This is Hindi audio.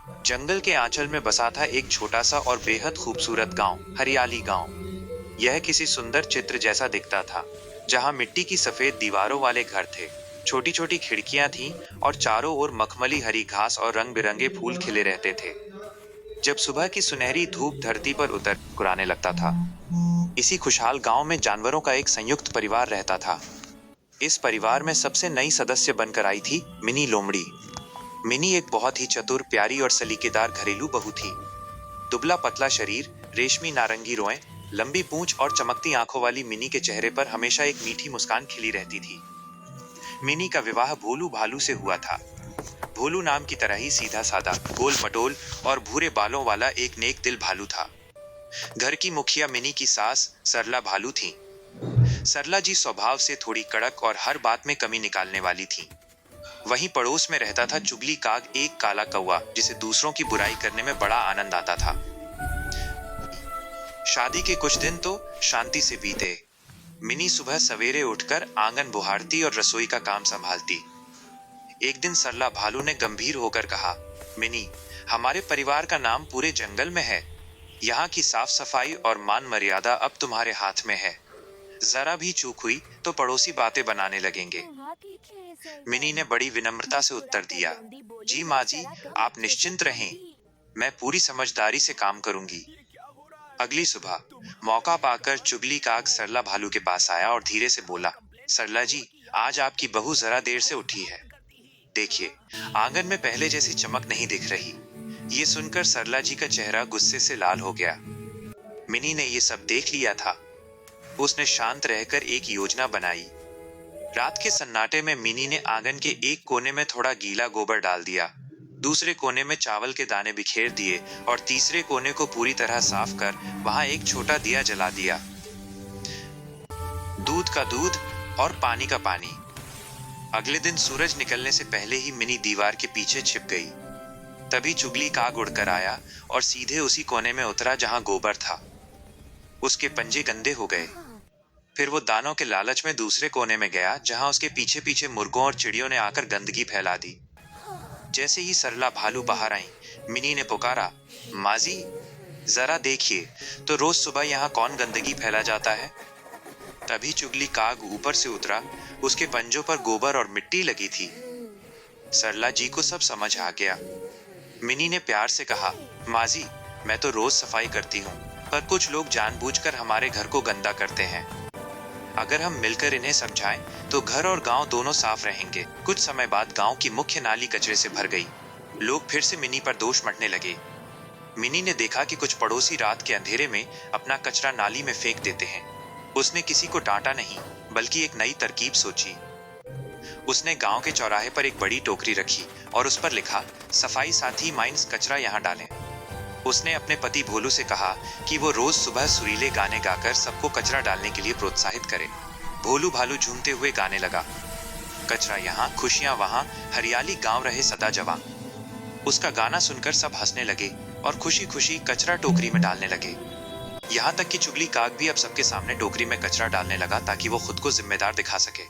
जंगल के आंचल में बसा था एक छोटा सा और बेहद खूबसूरत गांव, हरियाली गांव। यह किसी सुंदर चित्र जैसा दिखता था, जहां मिट्टी की सफेद दीवारों वाले घर थे, छोटी छोटी खिड़कियां थीं और चारों ओर मखमली हरी घास और रंग बिरंगे फूल खिले रहते थे। जब सुबह की सुनहरी धूप धरती पर उतर मुस्कुराने लगता था। इसी खुशहाल गांव में जानवरों का एक संयुक्त परिवार रहता था। इस परिवार में सबसे नई सदस्य बनकर आई थी मिनी लोमड़ी। मिनी एक बहुत ही चतुर, प्यारी और सलीकेदार घरेलू बहू थी। दुबला पतला शरीर, रेशमी नारंगी रोएं, लंबी पूंछ और चमकती आंखों वाली मिनी के चेहरे पर हमेशा एक मीठी मुस्कान खिली रहती थी। मिनी का विवाह भोलू भालू से हुआ था। भोलू नाम की तरह ही सीधा साधा, गोल मटोल और भूरे बालों वाला एक नेक दिल भालू था। घर की मुखिया मिनी की सास सरला भालू थी। सरला जी स्वभाव से थोड़ी कड़क और हर बात में कमी निकालने वाली थी। वहीं पड़ोस में रहता था चुगली काग, एक काला कौवा, जिसे दूसरों की बुराई करने में बड़ा आनंद आता था। शादी के कुछ दिन तो शांति से बीते। मिनी सुबह सवेरे उठकर आंगन बुहारती और रसोई का काम संभालती। एक दिन सरला भालू ने गंभीर होकर कहा, मिनी, हमारे परिवार का नाम पूरे जंगल में है। यहाँ की साफ सफाई और मान मर्यादा अब तुम्हारे हाथ में है। जरा भी चूक हुई तो पड़ोसी बातें बनाने लगेंगे। मिनी ने बड़ी विनम्रता से उत्तर दिया, जी माँ जी, आप निश्चिंत रहें, मैं पूरी समझदारी से काम करूंगी। अगली सुबह मौका पाकर चुगली काग सरला भालू के पास आया और धीरे से बोला, सरला जी, आज आपकी बहू जरा देर से उठी है। देखिए, आंगन में पहले जैसी चमक नहीं दिख रही। ये सुनकर सरला जी का चेहरा गुस्से से लाल हो गया। मिनी ने ये सब देख लिया था। उसने शांत रहकर एक योजना बनाई। रात के सन्नाटे में मिनी ने आंगन के एक कोने में थोड़ा गीला गोबर डाल दिया, दूसरे कोने में चावल के दाने बिखेर दिए और तीसरे कोने को पूरी तरह साफ कर वहां एक छोटा दिया जला दिया। दूध का दूध और पानी का पानी। अगले दिन सूरज निकलने से पहले ही मिनी दीवार के पीछे छिप गई। तभी चुगली काग उड़कर आया और सीधे उसी कोने में उतरा जहां गोबर था। उसके पंजे गंदे हो गए। फिर वो दानों के लालच में दूसरे कोने में गया, जहां उसके पीछे पीछे मुर्गों और चिड़ियों ने आकर गंदगी फैला दी। जैसे ही सरला भालू बाहर आई, मिनी ने पुकारा, माजी, जरा देखिए तो रोज सुबह यहाँ कौन गंदगी फैला जाता है। तभी चुगली काग ऊपर से उतरा। उसके पंजों पर गोबर और मिट्टी लगी थी। सरला जी को सब समझ आ गया। मिनी ने प्यार से कहा, माजी, मैं तो रोज सफाई करती हूँ, पर कुछ लोग जानबूझकर हमारे घर को गंदा करते हैं। अगर हम मिलकर इन्हें समझाएं तो घर और गांव दोनों साफ रहेंगे। कुछ समय बाद गांव की मुख्य नाली कचरे से भर गई। लोग फिर से मिनी पर दोष मढ़ने लगे। मिनी ने देखा कि कुछ पड़ोसी रात के अंधेरे में अपना कचरा नाली में फेंक देते हैं। उसने किसी को डांटा नहीं, बल्कि एक नई तरकीब सोची। उसने गांव के चौराहे पर एक बड़ी टोकरी रखी और उस पर लिखा, सफाई साथी माइंस कचरा यहाँ डालें। उसने अपने पति भोलू से कहा कि वो रोज सुबह सुरीले गाने गाकर सबको कचरा डालने के लिए प्रोत्साहित करे। भोलू भालू झूमते हुए गाने लगा, कचरा यहाँ, खुशियां वहां, हरियाली गांव रहे सदा जवां। उसका गाना सुनकर सब हंसने लगे और खुशी खुशी कचरा टोकरी में डालने लगे। यहाँ तक कि चुगली काग भी अब सबके सामने टोकरी में कचरा डालने लगा, ताकि वो खुद को जिम्मेदार दिखा सके।